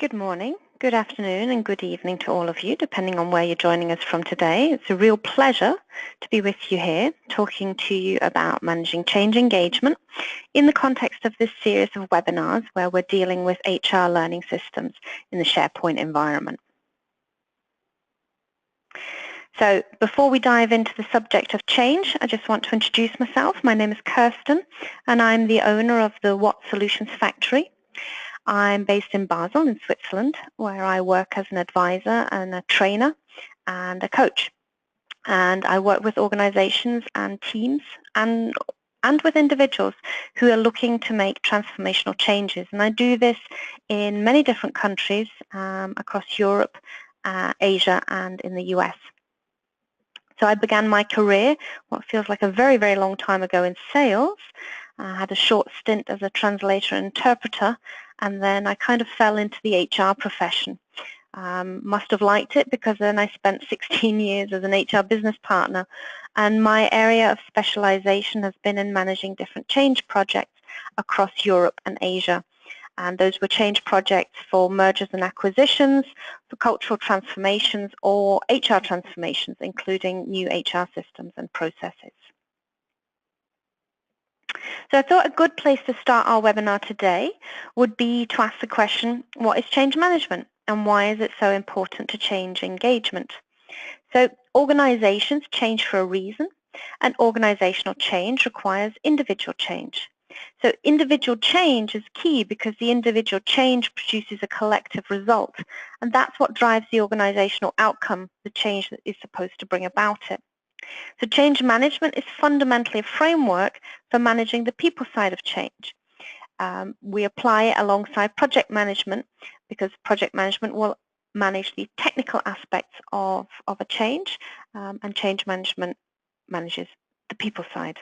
Good morning, good afternoon, and good evening to all of you, depending on where you're joining us from today. It's a real pleasure to be with you here, talking to you about managing change engagement in the context of this series of webinars where we're dealing with HR learning systems in the SharePoint environment. So before we dive into the subject of change, I just want to introduce myself. My name is Kirsten, and I'm the owner of the What Solutions Factory. I'm based in Basel in Switzerland, where I work as an advisor and a trainer and a coach. And I work with organizations and teams and with individuals who are looking to make transformational changes. And I do this in many different countries across Europe, Asia, and in the US. So I began my career, what feels like a very, very long time ago, in sales. I had a short stint as a translator and interpreter, and then I kind of fell into the HR profession. Must have liked it because then I spent 16 years as an HR business partner, and my area of specialization has been in managing different change projects across Europe and Asia. And those were change projects for mergers and acquisitions, for cultural transformations, or HR transformations, including new HR systems and processes. So I thought a good place to start our webinar today would be to ask the question, what is change management and why is it so important to change engagement? So organizations change for a reason, and organizational change requires individual change. So individual change is key because the individual change produces a collective result, and that's what drives the organizational outcome, the change that is supposed to bring about it. So change management is fundamentally a framework for managing the people side of change. We apply it alongside project management because project management will manage the technical aspects of a change, and change management manages the people side.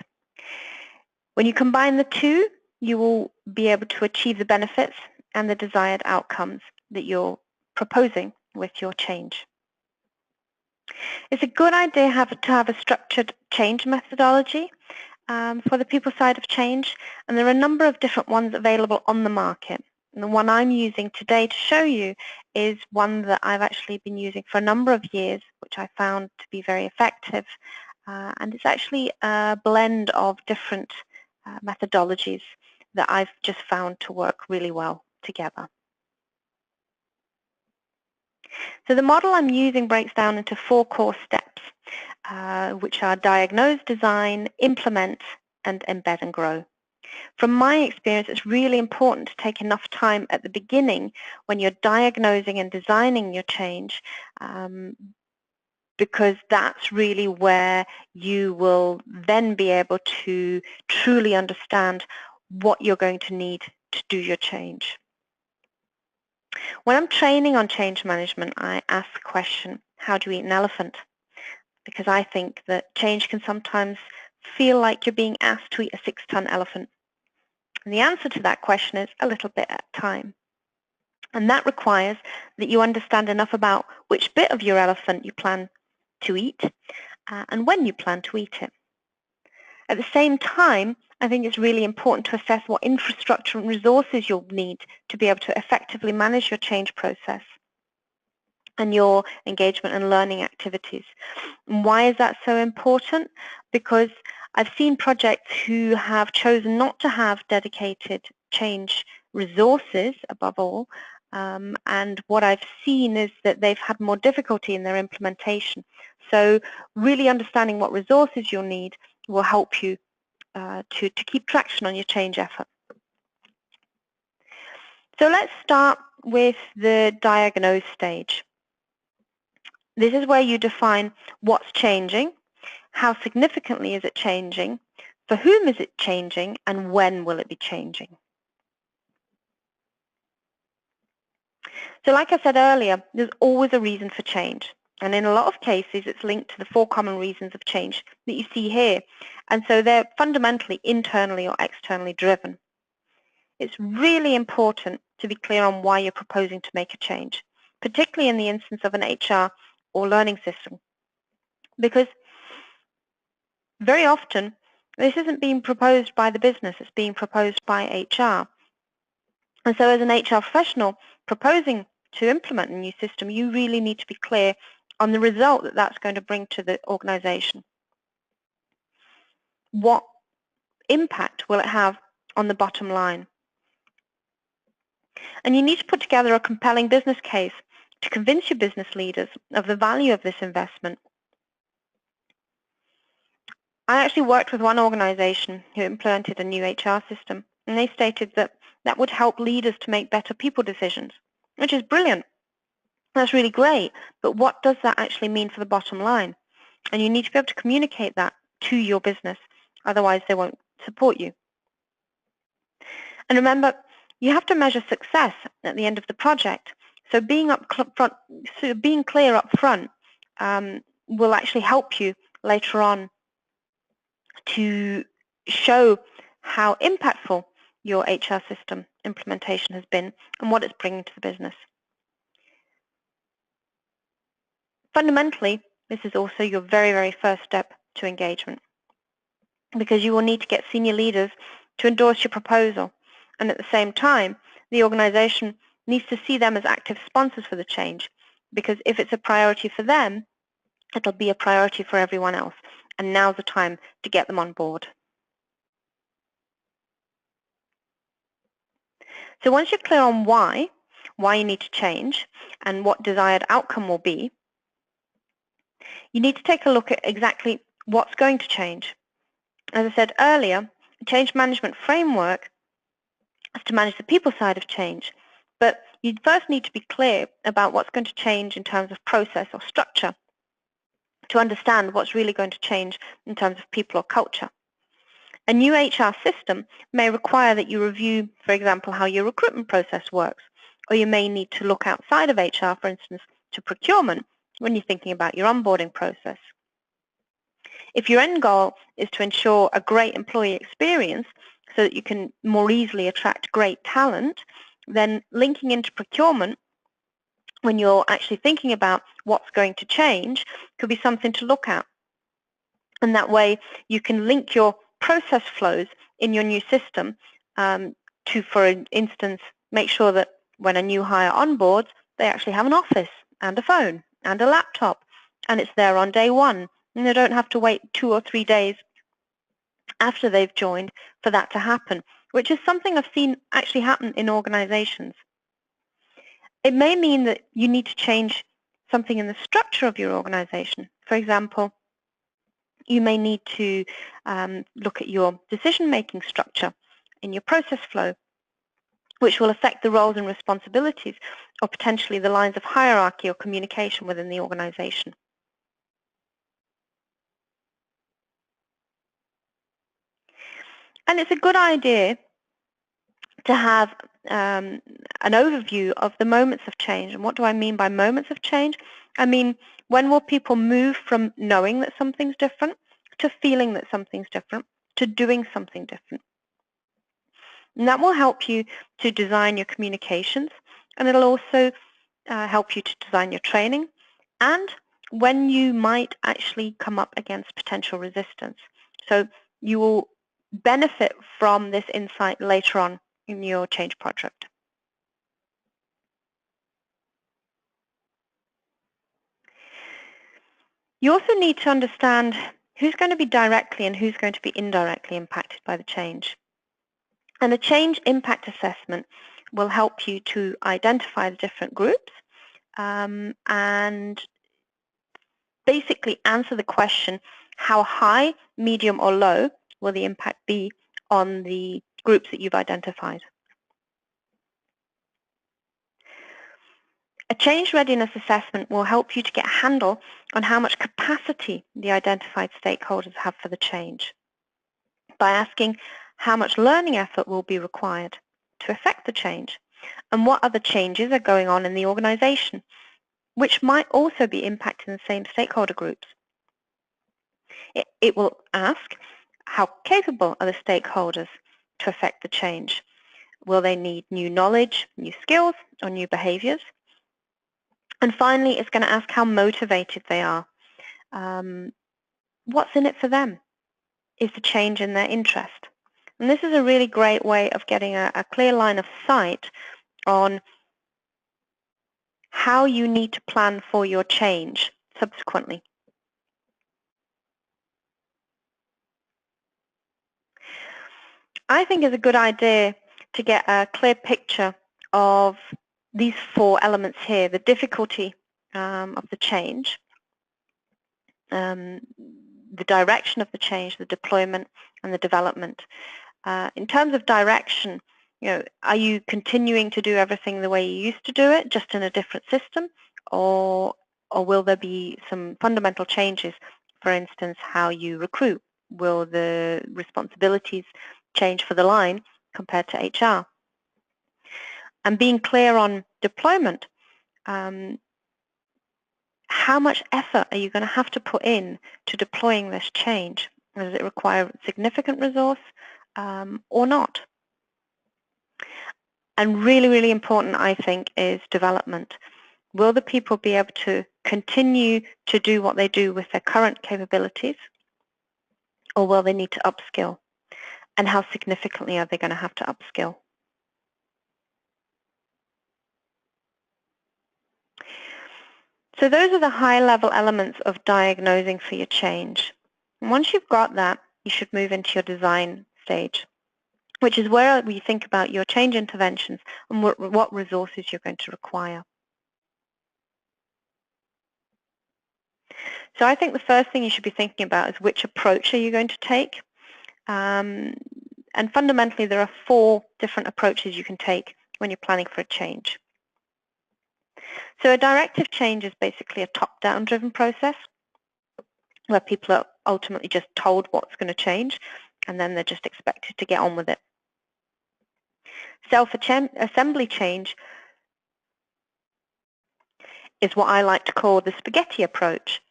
When you combine the two, you will be able to achieve the benefits and the desired outcomes that you're proposing with your change. It's a good idea to have a structured change methodology for the people side of change, and there are a number of different ones available on the market. And the one I'm using today to show you is one that I've actually been using for a number of years, which I found to be very effective. And it's actually a blend of different methodologies that I've just found to work really well together. So the model I'm using breaks down into 4 core steps, which are diagnose, design, implement, and embed and grow. From my experience, it's really important to take enough time at the beginning when you're diagnosing and designing your change, because that's really where you will then be able to truly understand what you're going to need to do your change. When I'm training on change management, I ask the question, how do you eat an elephant? Because I think that change can sometimes feel like you're being asked to eat a 6-ton elephant. And the answer to that question is a little bit at a time. And that requires that you understand enough about which bit of your elephant you plan to eat and when you plan to eat it. At the same time, I think it's really important to assess what infrastructure and resources you'll need to be able to effectively manage your change process and your engagement and learning activities. And why is that so important? Because I've seen projects who have chosen not to have dedicated change resources above all, and what I've seen is that they've had more difficulty in their implementation. So really understanding what resources you'll need will help you to keep traction on your change effort. So let's start with the diagnose stage. This is where you define what's changing, how significantly is it changing, for whom is it changing, and when will it be changing. So like I said earlier, there's always a reason for change. And in a lot of cases, it's linked to the 4 common reasons of change that you see here. And so they're fundamentally internally or externally driven. It's really important to be clear on why you're proposing to make a change, particularly in the instance of an HR or learning system. Because very often, this isn't being proposed by the business, it's being proposed by HR. And so as an HR professional, proposing to implement a new system, you really need to be clear on the result that that's going to bring to the organization. What impact will it have on the bottom line? And you need to put together a compelling business case to convince your business leaders of the value of this investment. I actually worked with one organization who implemented a new HR system, and they stated that that would help leaders to make better people decisions, which is brilliant. That's really great, but what does that actually mean for the bottom line? And you need to be able to communicate that to your business, otherwise they won't support you. And remember, you have to measure success at the end of the project. So being clear up front will actually help you later on to show how impactful your HR system implementation has been and what it's bringing to the business. Fundamentally, this is also your very, very first step to engagement, because you will need to get senior leaders to endorse your proposal. And at the same time, the organization needs to see them as active sponsors for the change, because if it's a priority for them, it'll be a priority for everyone else. And now's the time to get them on board. So once you're clear on why you need to change and what desired outcome will be, you need to take a look at exactly what's going to change. As I said earlier, a change management framework is to manage the people side of change, but you first need to be clear about what's going to change in terms of process or structure to understand what's really going to change in terms of people or culture. A new HR system may require that you review, for example, how your recruitment process works, or you may need to look outside of HR, for instance, to procurement when you're thinking about your onboarding process. If your end goal is to ensure a great employee experience so that you can more easily attract great talent, then linking into procurement when you're actually thinking about what's going to change could be something to look at. And that way you can link your process flows in your new system to, for instance, make sure that when a new hire onboards, they actually have an office and a phone and a laptop, and it's there on day one, and they don't have to wait 2 or 3 days after they've joined for that to happen, which is something I've seen actually happen in organizations. It may mean that you need to change something in the structure of your organization. For example, you may need to look at your decision-making structure in your process flow, which will affect the roles and responsibilities or potentially the lines of hierarchy or communication within the organization. And it's a good idea to have an overview of the moments of change. And what do I mean by moments of change? I mean, when will people move from knowing that something's different to feeling that something's different to doing something different? And that will help you to design your communications, and it'll also help you to design your training and when you might actually come up against potential resistance. So you will benefit from this insight later on in your change project. You also need to understand who's going to be directly and who's going to be indirectly impacted by the change. And a change impact assessment will help you to identify the different groups and basically answer the question, how high, medium, or low will the impact be on the groups that you've identified? A change readiness assessment will help you to get a handle on how much capacity the identified stakeholders have for the change by asking how much learning effort will be required to effect the change and what other changes are going on in the organization, which might also be impacting the same stakeholder groups. It will ask how capable are the stakeholders to effect the change. Will they need new knowledge, new skills, or new behaviors? And finally, it's going to ask how motivated they are. What's in it for them? Is the change in their interest? And this is a really great way of getting a clear line of sight on how you need to plan for your change subsequently. I think it's a good idea to get a clear picture of these 4 elements here: the difficulty of the change, the direction of the change, the deployment, and the development. In terms of direction, are you continuing to do everything the way you used to do it, just in a different system, or will there be some fundamental changes? For instance, how you recruit. Will the responsibilities change for the line compared to HR? And being clear on deployment, how much effort are you going to have to put in to deploying this change? Does it require significant resource or not? And really, really important, I think, is development. Will the people be able to continue to do what they do with their current capabilities, or will they need to upskill? And how significantly are they going to have to upskill? So those are the high-level elements of diagnosing for your change. And once you've got that, you should move into your design stage, which is where we think about your change interventions and what resources you're going to require. So I think the first thing you should be thinking about is which approach are you going to take. And fundamentally, there are 4 different approaches you can take when you're planning for a change. So a directive change is basically a top-down driven process where people are ultimately just told what's going to change, and then they're just expected to get on with it. Self-assembly change is what I like to call the spaghetti approach,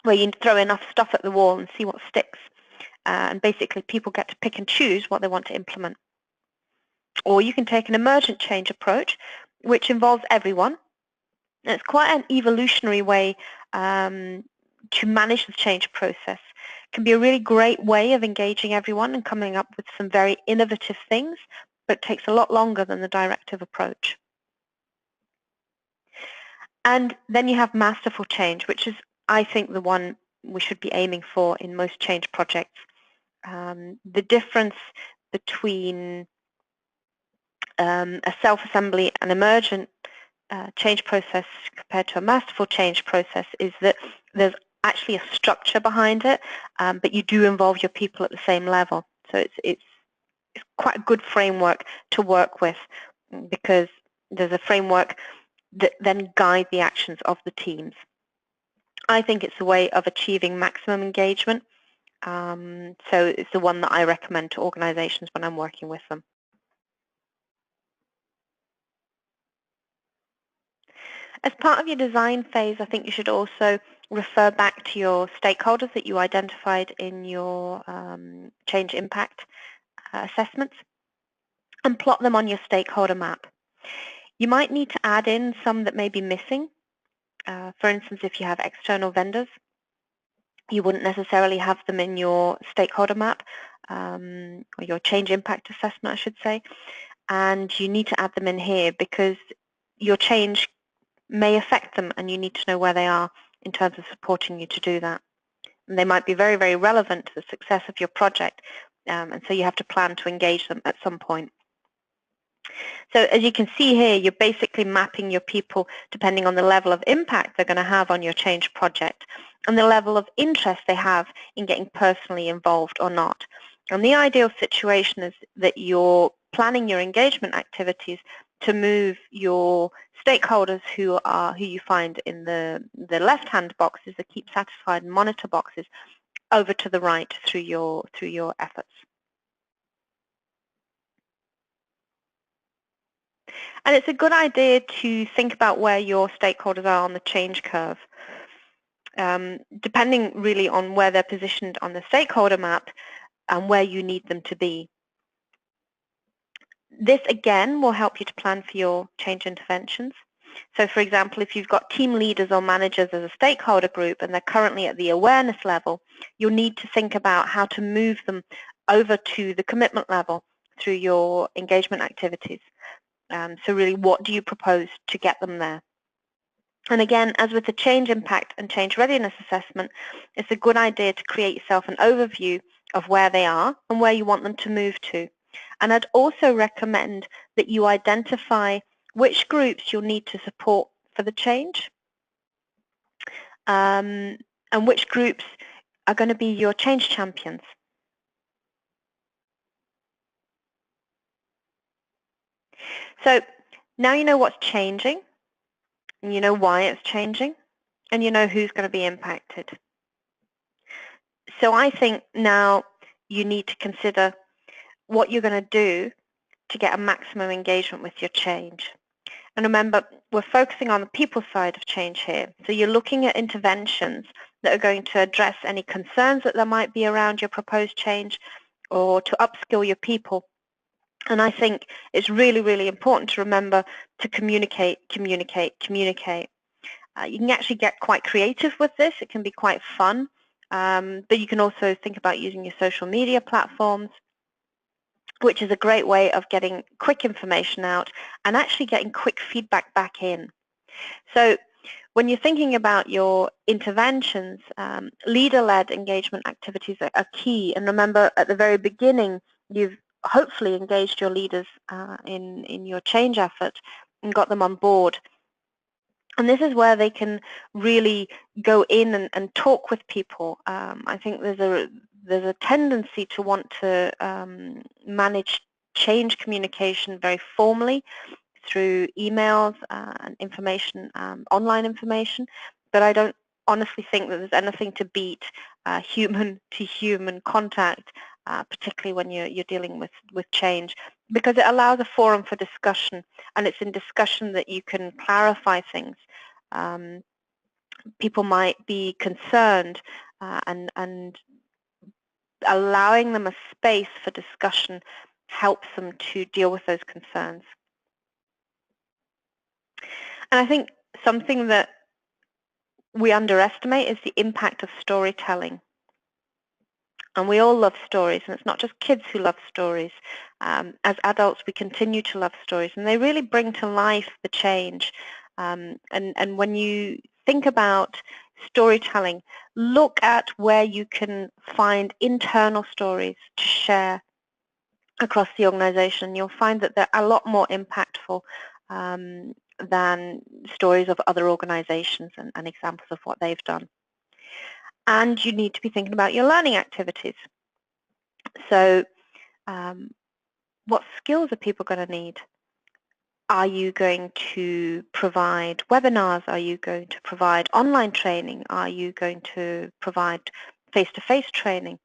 where you throw enough stuff at the wall and see what sticks. And basically, people get to pick and choose what they want to implement. Or you can take an emergent change approach, which involves everyone. And it's quite an evolutionary way to manage the change process. It can be a really great way of engaging everyone and coming up with some very innovative things, but it takes a lot longer than the directive approach. And then you have masterful change, which is, I think, the one we should be aiming for in most change projects. The difference between a self-assembly and emergent change process compared to a masterful change process is that there's actually a structure behind it, but you do involve your people at the same level. So it's quite a good framework to work with, because there's a framework that then guides the actions of the teams. I think it's a way of achieving maximum engagement. So it's the one that I recommend to organizations when I'm working with them. As part of your design phase, I think you should also refer back to your stakeholders that you identified in your change impact assessments and plot them on your stakeholder map. You might need to add in some that may be missing. For instance, if you have external vendors, you wouldn't necessarily have them in your stakeholder map, or your change impact assessment, I should say, and you need to add them in here because your change may affect them and you need to know where they are in terms of supporting you to do that. And they might be very, very relevant to the success of your project, and so you have to plan to engage them at some point. So as you can see here, you're basically mapping your people depending on the level of impact they're going to have on your change project and the level of interest they have in getting personally involved or not. And the ideal situation is that you're planning your engagement activities to move your stakeholders who you find in the left-hand boxes, the keep satisfied and monitor boxes, over to the right through your efforts. And it's a good idea to think about where your stakeholders are on the change curve. Depending really on where they're positioned on the stakeholder map and where you need them to be. This again will help you to plan for your change interventions. So for example, if you've got team leaders or managers as a stakeholder group and they're currently at the awareness level, you'll need to think about how to move them over to the commitment level through your engagement activities. So really, what do you propose to get them there? And again, as with the change impact and change readiness assessment, it's a good idea to create yourself an overview of where they are and where you want them to move to. And I'd also recommend that you identify which groups you'll need to support for the change, and which groups are going to be your change champions. So now you know what's changing, and you know why it's changing, and you know who's going to be impacted. So I think now you need to consider what you're going to do to get a maximum engagement with your change. And remember, we're focusing on the people side of change here. So you're looking at interventions that are going to address any concerns that there might be around your proposed change or to upskill your people. And I think it's really, really important to remember to communicate, communicate, communicate. You can actually get quite creative with this. It can be quite fun. But you can also think about using your social media platforms, which is a great way of getting quick information out and actually getting quick feedback back in. So when you're thinking about your interventions, leader-led engagement activities are key. And remember, at the very beginning, you've hopefully engaged your leaders in your change effort and got them on board. And this is where they can really go in and talk with people. I think there's a tendency to want to manage change communication very formally through emails and information, online information, but I don't honestly think that there's anything to beat human-to-human contact, particularly when you're dealing with change, because it allows a forum for discussion, and it's in discussion that you can clarify things. People might be concerned, and allowing them a space for discussion helps them to deal with those concerns. And I think something that we underestimate is the impact of storytelling. And we all love stories, and it's not just kids who love stories. As adults, we continue to love stories, and they really bring to life the change. And when you think about storytelling, look at where you can find internal stories to share across the organization. You'll find that they're a lot more impactful than stories of other organizations and examples of what they've done. And you need to be thinking about your learning activities. So what skills are people going to need? Are you going to provide webinars? Are you going to provide online training? Are you going to provide face-to-face training?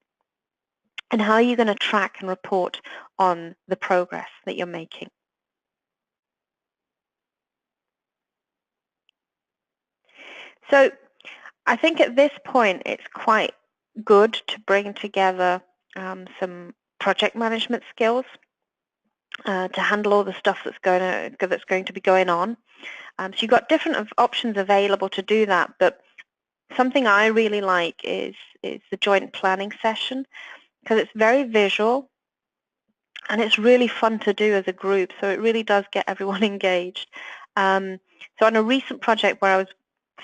And how are you going to track and report on the progress that you're making? So I think at this point it's quite good to bring together some project management skills to handle all the stuff that's going to be going on. So you've got different options available to do that, but something I really like is the joint planning session, because it's very visual and it's really fun to do as a group, so it really does get everyone engaged. So on a recent project where I was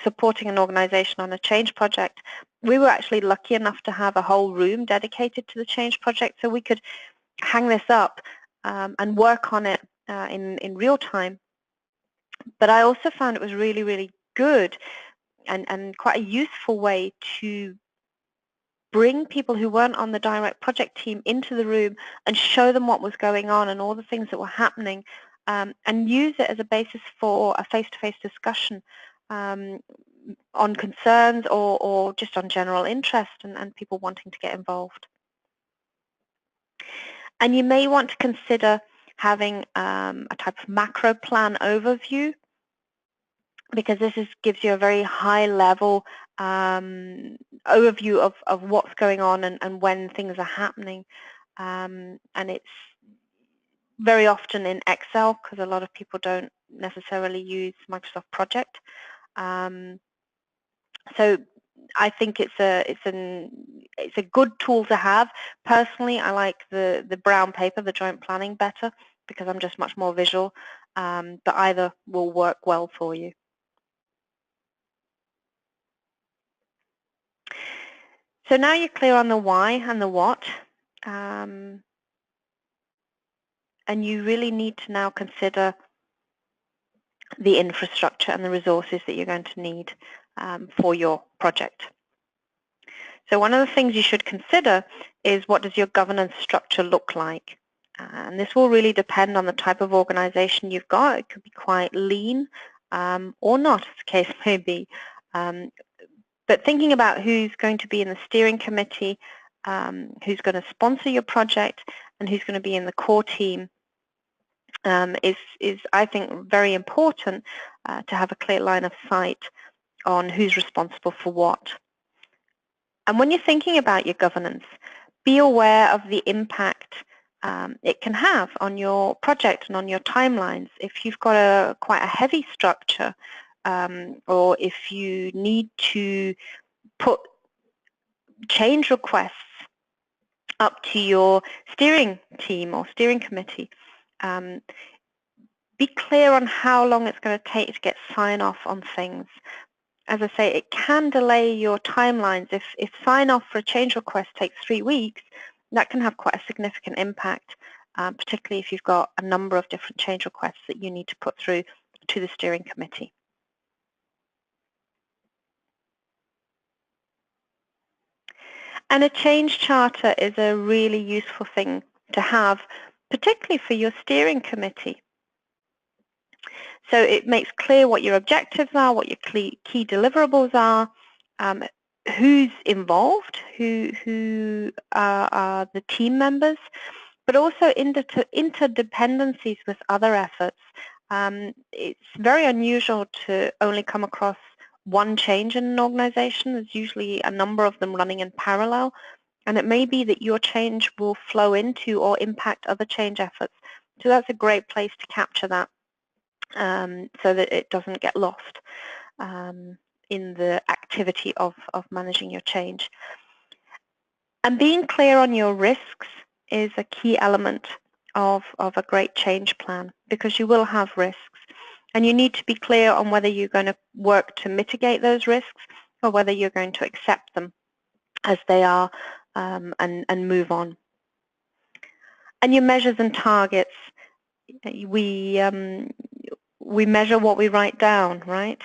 supporting an organization on a change project, we were actually lucky enough to have a whole room dedicated to the change project, so we could hang this up and work on it in real time. But I also found it was really, really good and quite a useful way to bring people who weren't on the direct project team into the room and show them what was going on and all the things that were happening, and use it as a basis for a face-to-face discussion on concerns or just on general interest and people wanting to get involved. And you may want to consider having a type of macro plan overview, because this gives you a very high level overview of what's going on and when things are happening. And it's very often in Excel, because a lot of people don't necessarily use Microsoft Project. So I think it's a good tool to have. Personally, I like the brown paper, the joint planning, better, because I'm just much more visual, but either will work well for you. So now you're clear on the why and the what, and you really need to now consider the infrastructure and the resources that you're going to need for your project. So one of the things you should consider is, what does your governance structure look like? And this will really depend on the type of organization you've got. It could be quite lean or not, as the case may be. But thinking about who's going to be in the steering committee, who's going to sponsor your project, and who's going to be in the core team is, I think, very important to have a clear line of sight on who's responsible for what. And when you're thinking about your governance, be aware of the impact it can have on your project and on your timelines. If you've got quite a heavy structure, or if you need to put change requests up to your steering team or steering committee, be clear on how long it's going to take to get sign-off on things. As I say, it can delay your timelines. If sign-off for a change request takes 3 weeks, that can have quite a significant impact, particularly if you've got a number of different change requests that you need to put through to the steering committee. And a change charter is a really useful thing to have, particularly for your steering committee. So it makes clear what your objectives are, what your key deliverables are, who's involved, who are the team members, but also interdependencies with other efforts. It's very unusual to only come across one change in an organization. There's usually a number of them running in parallel, and it may be that your change will flow into or impact other change efforts. So that's a great place to capture that, so that it doesn't get lost in the activity of managing your change. And being clear on your risks is a key element of a great change plan, because you will have risks. And you need to be clear on whether you're going to work to mitigate those risks or whether you're going to accept them as they are and move on. And your measures and targets, we measure what we write down, right?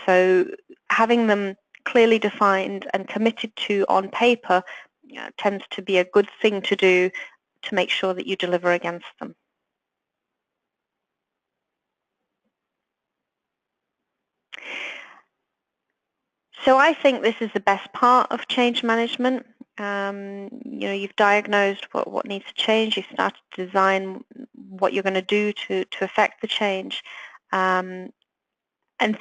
So having them clearly defined and committed to on paper tends to be a good thing to do to make sure that you deliver against them. So I think this is the best part of change management. You've diagnosed what needs to change. You've started to design what you're going to do to affect the change. And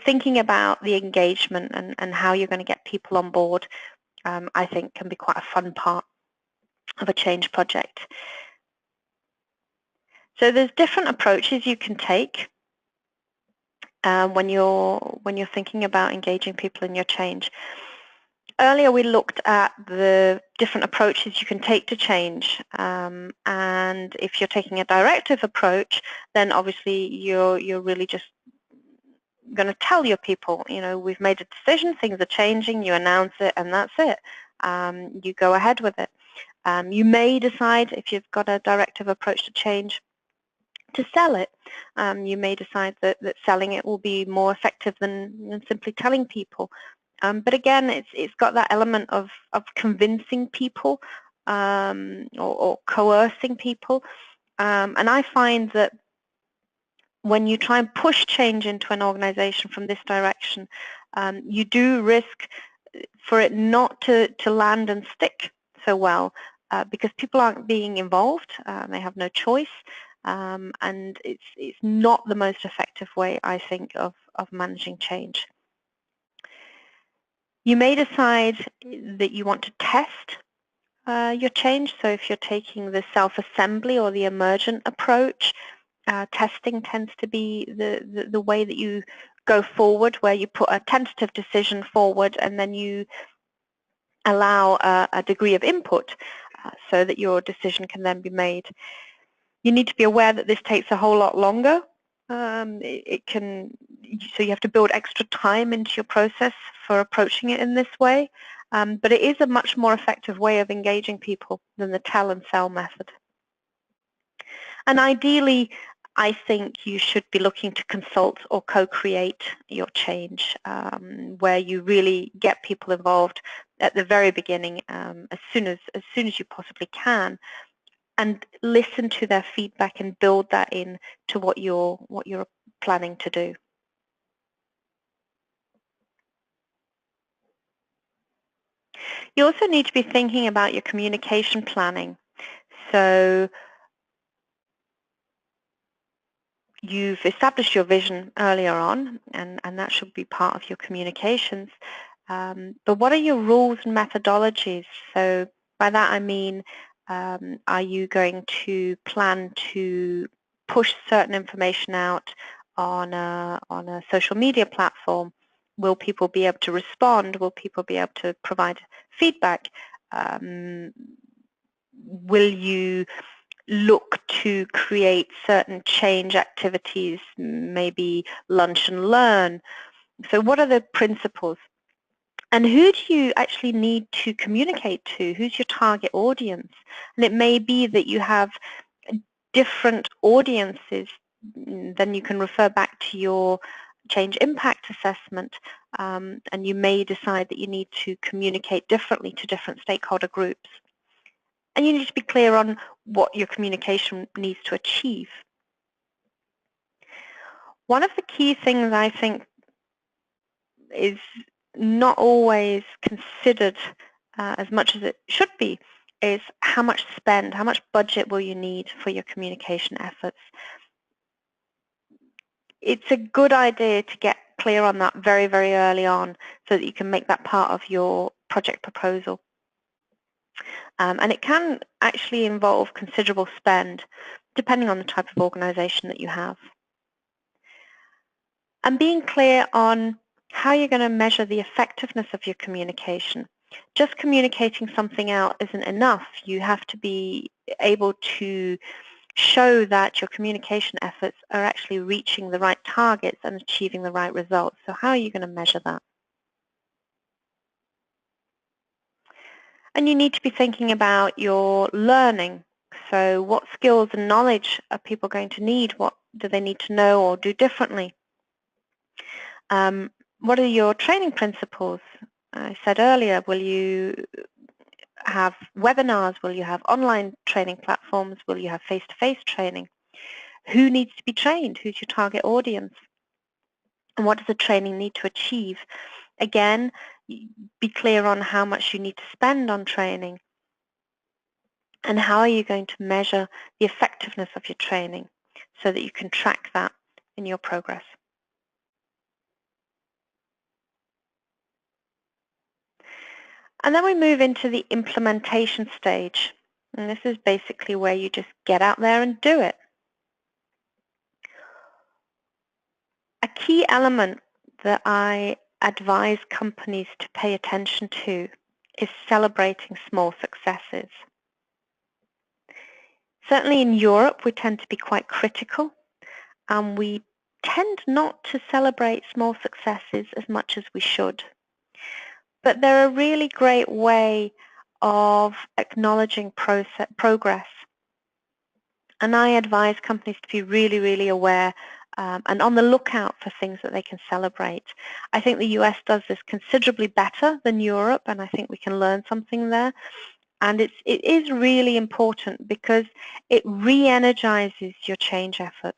thinking about the engagement and how you're going to get people on board, I think can be quite a fun part of a change project. So there's different approaches you can take when you're thinking about engaging people in your change. Earlier we looked at the different approaches you can take to change, and if you're taking a directive approach, then obviously you're really just going to tell your people, we've made a decision, things are changing, you announce it, and that's it. You go ahead with it. You may decide, if you've got a directive approach to change, to sell it. You may decide that selling it will be more effective than simply telling people. But again, it's got that element of convincing people or coercing people. And I find that when you try and push change into an organization from this direction, you do risk for it not to land and stick so well, because people aren't being involved. They have no choice. And it's not the most effective way, I think, of managing change. You may decide that you want to test your change. So if you're taking the self-assembly or the emergent approach, testing tends to be the way that you go forward, where you put a tentative decision forward and then you allow a degree of input so that your decision can then be made. You need to be aware that this takes a whole lot longer. So you have to build extra time into your process for approaching it in this way. but it is a much more effective way of engaging people than the tell and sell method. And ideally, I think you should be looking to consult or co-create your change, where you really get people involved at the very beginning, as soon as you possibly can, and listen to their feedback and build that in to what you're planning to do. You also need to be thinking about your communication planning. So you've established your vision earlier on, and that should be part of your communications. But what are your rules and methodologies? So by that I mean, are you going to plan to push certain information out on a social media platform? Will people be able to respond? Will people be able to provide feedback? Will you look to create certain change activities, maybe lunch and learn? So what are the principles? And who do you actually need to communicate to? Who's your target audience? And it may be that you have different audiences. Then you can refer back to your change impact assessment, and you may decide that you need to communicate differently to different stakeholder groups. And you need to be clear on what your communication needs to achieve. One of the key things I think is not always considered as much as it should be is how much spend, how much budget will you need for your communication efforts. It's a good idea to get clear on that very, very early on so that you can make that part of your project proposal. And it can actually involve considerable spend depending on the type of organization that you have. And being clear on how you're going to measure the effectiveness of your communication. Just communicating something out isn't enough. You have to be able to show that your communication efforts are actually reaching the right targets and achieving the right results. So how are you going to measure that? And you need to be thinking about your learning. So what skills and knowledge are people going to need? What do they need to know or do differently? What are your training principles? I said earlier, will you have webinars? Will you have online training platforms? Will you have face-to-face training? Who needs to be trained? Who's your target audience? And what does the training need to achieve? Again, be clear on how much you need to spend on training. And how are you going to measure the effectiveness of your training so that you can track that in your progress? And then we move into the implementation stage. And this is basically where you just get out there and do it. A key element that I advise companies to pay attention to is celebrating small successes. Certainly in Europe, we tend to be quite critical, and we tend not to celebrate small successes as much as we should. But they're a really great way of acknowledging progress. And I advise companies to be really, really aware and on the lookout for things that they can celebrate. I think the US does this considerably better than Europe, and I think we can learn something there. And it is really important because it re-energizes your change effort,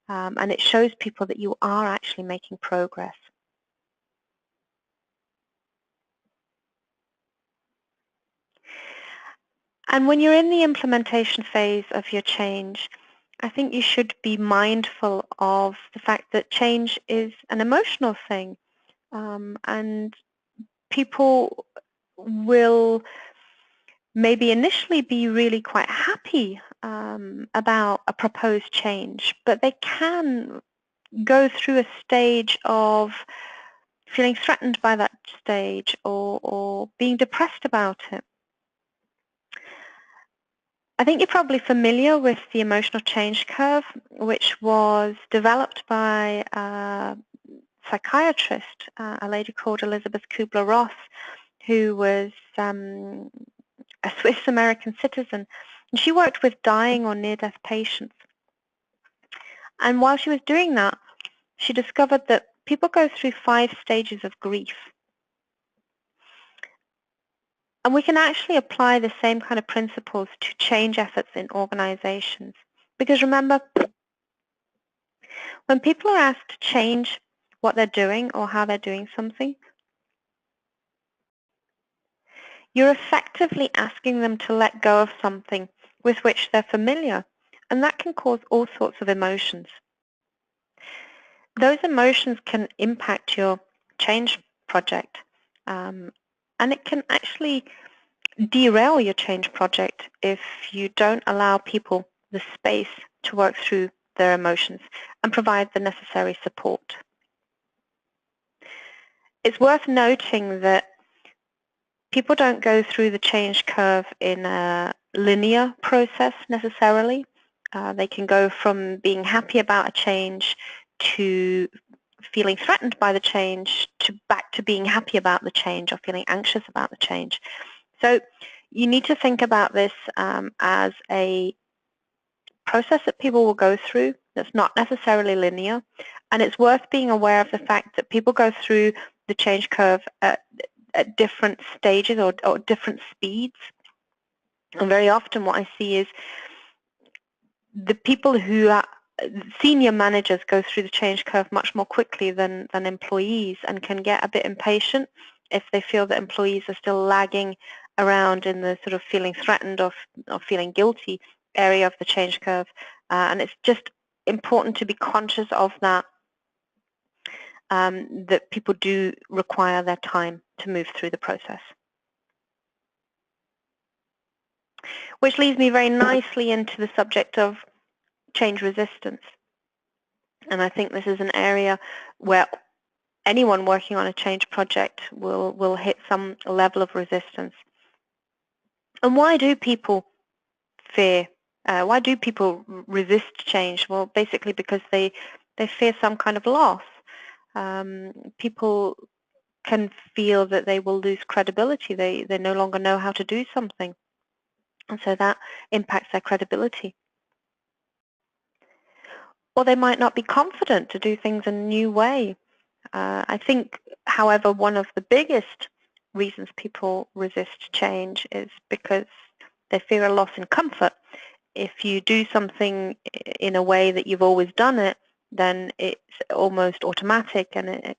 and it shows people that you are actually making progress. And when you're in the implementation phase of your change, I think you should be mindful of the fact that change is an emotional thing, and people will maybe initially be really quite happy about a proposed change, but they can go through a stage of feeling threatened by that stage or being depressed about it. I think you're probably familiar with the emotional change curve, which was developed by a psychiatrist, a lady called Elizabeth Kubler-Ross, who was a Swiss-American citizen, and she worked with dying or near-death patients. And while she was doing that, she discovered that people go through 5 stages of grief. And we can actually apply the same kind of principles to change efforts in organizations. Because remember, when people are asked to change what they're doing or how they're doing something, you're effectively asking them to let go of something with which they're familiar, and that can cause all sorts of emotions. Those emotions can impact your change project, and it can actually derail your change project if you don't allow people the space to work through their emotions and provide the necessary support. It's worth noting that people don't go through the change curve in a linear process necessarily. They can go from being happy about a change to feeling threatened by the change to back to being happy about the change or feeling anxious about the change. So you need to think about this as a process that people will go through that's not necessarily linear, and it's worth being aware of the fact that people go through the change curve at different stages or different speeds. And very often what I see is the people who are senior managers go through the change curve much more quickly than employees, and can get a bit impatient if they feel that employees are still lagging around in the sort of feeling threatened or feeling guilty area of the change curve. And it's just important to be conscious of that, that people do require their time to move through the process. Which leads me very nicely into the subject of change resistance. And I think this is an area where anyone working on a change project will hit some level of resistance. And why do people fear? Why do people resist change? Well, basically because they fear some kind of loss. People can feel that they will lose credibility. They no longer know how to do something. And so that impacts their credibility. Or they might not be confident to do things in a new way. I think, however, one of the biggest reasons people resist change is because they fear a loss in comfort. If you do something in a way that you've always done it, then it's almost automatic, and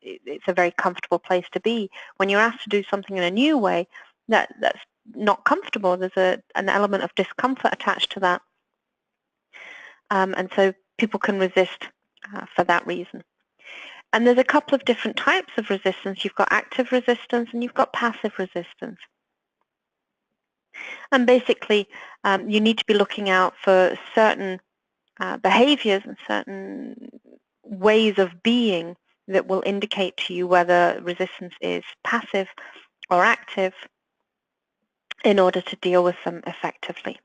it's a very comfortable place to be. When you're asked to do something in a new way, that's not comfortable. There's an element of discomfort attached to that. And so people can resist for that reason. And there's a couple of different types of resistance. You've got active resistance and you've got passive resistance. And basically, you need to be looking out for certain behaviors and certain ways of being that will indicate to you whether resistance is passive or active in order to deal with them effectively.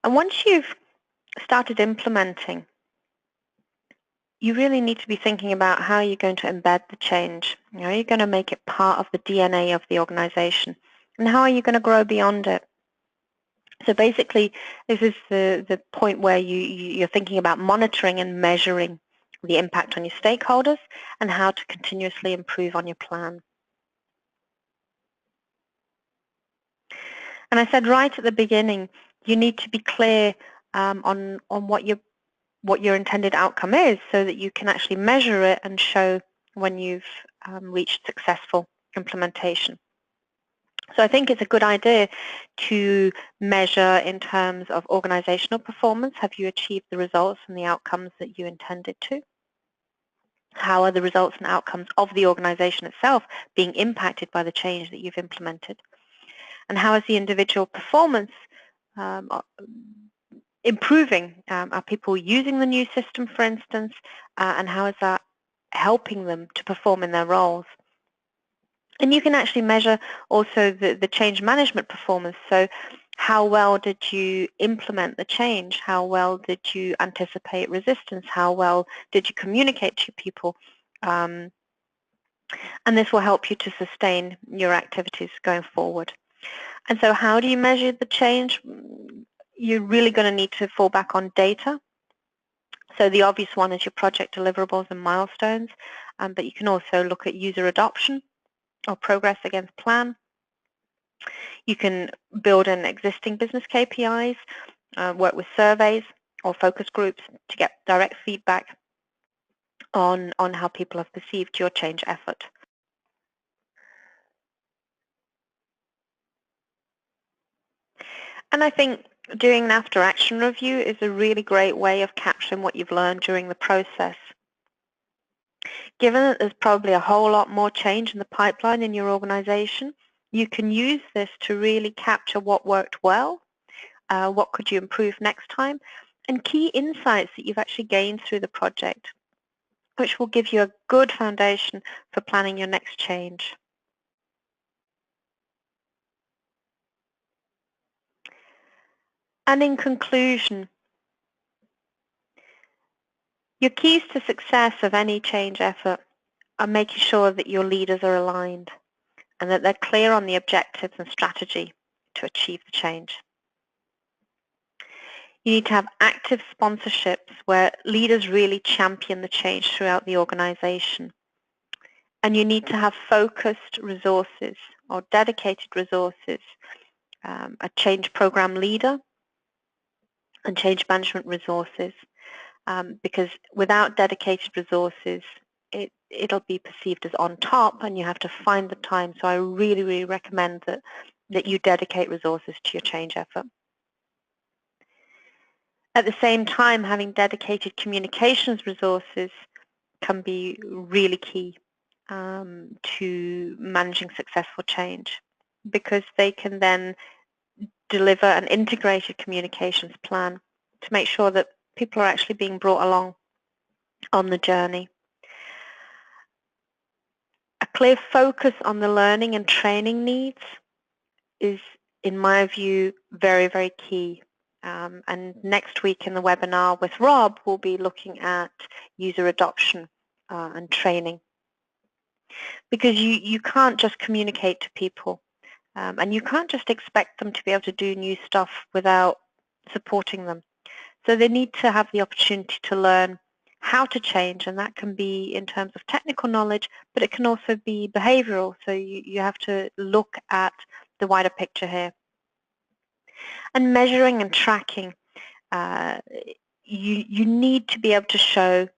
And once you've started implementing, you really need to be thinking about how you're going to embed the change. How are you going to make it part of the DNA of the organization? And how are you going to grow beyond it? So basically, this is the point where you're thinking about monitoring and measuring the impact on your stakeholders and how to continuously improve on your plan. And I said right at the beginning, you need to be clear on what your intended outcome is, so that you can actually measure it and show when you've reached successful implementation. So I think it's a good idea to measure in terms of organizational performance. Have you achieved the results and the outcomes that you intended to? How are the results and outcomes of the organization itself being impacted by the change that you've implemented? And how is the individual performance improving? Are people using the new system, for instance, and how is that helping them to perform in their roles? And you can actually measure also the change management performance. So How well did you implement the change? How well did you anticipate resistance? How well did you communicate to people? And this will help you to sustain your activities going forward. And so how do you measure the change? You're really going to need to fall back on data. So the obvious one is your project deliverables and milestones, but you can also look at user adoption or progress against plan. You can build in existing business KPIs, work with surveys or focus groups to get direct feedback on how people have perceived your change effort. And I think doing an after-action review is a really great way of capturing what you've learned during the process. Given that there's probably a whole lot more change in the pipeline in your organization, you can use this to really capture what worked well, what could you improve next time, and key insights that you've actually gained through the project, which will give you a good foundation for planning your next change. And in conclusion, your keys to success of any change effort are making sure that your leaders are aligned and that they're clear on the objectives and strategy to achieve the change. You need to have active sponsorships where leaders really champion the change throughout the organization. And you need to have focused resources or dedicated resources, a change program leader and change management resources, because without dedicated resources, it'll be perceived as on top and you have to find the time. So I really, really recommend that you dedicate resources to your change effort. At the same time, having dedicated communications resources can be really key to managing successful change, because they can then deliver an integrated communications plan to make sure that people are actually being brought along on the journey. A clear focus on the learning and training needs is, in my view, very, very key. And next week in the webinar with Rob, we'll be looking at user adoption and training. Because you can't just communicate to people, and you can't just expect them to be able to do new stuff without supporting them. So they need to have the opportunity to learn how to change, and that can be in terms of technical knowledge, but it can also be behavioral. So you have to look at the wider picture here. And measuring and tracking, you need to be able to show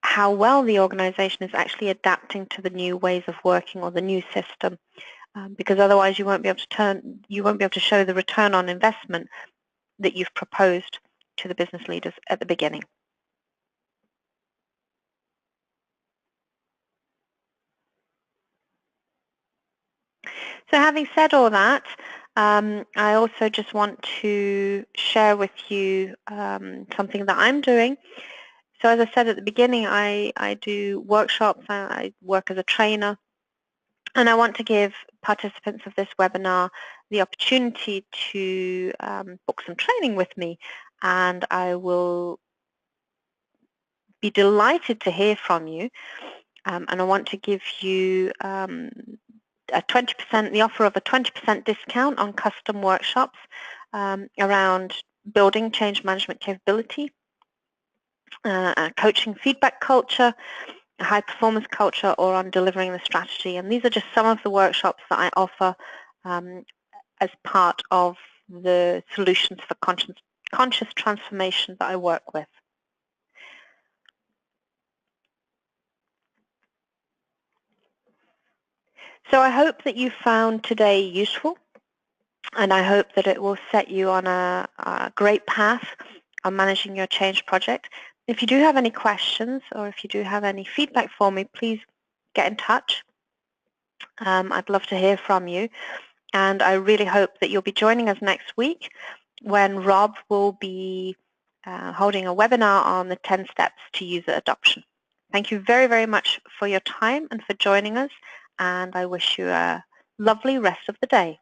how well the organization is actually adapting to the new ways of working or the new system, because otherwise you won't be able to show the return on investment that you've proposed to the business leaders at the beginning. So having said all that, I also just want to share with you something that I'm doing. So as I said at the beginning, I do workshops, I work as a trainer, and I want to give participants of this webinar the opportunity to book some training with me, and I will be delighted to hear from you. And I want to give you the offer of a 20% discount on custom workshops around building change management capability, coaching feedback culture, a high performance culture, or on delivering the strategy. And these are just some of the workshops that I offer as part of the solutions for conscious transformation that I work with. So I hope that you found today useful, and I hope that it will set you on a great path on managing your change project. If you do have any questions or if you do have any feedback for me, please get in touch. I'd love to hear from you, and I really hope that you'll be joining us next week when Rob will be holding a webinar on the 10 steps to user adoption. Thank you very, very much for your time and for joining us, and I wish you a lovely rest of the day.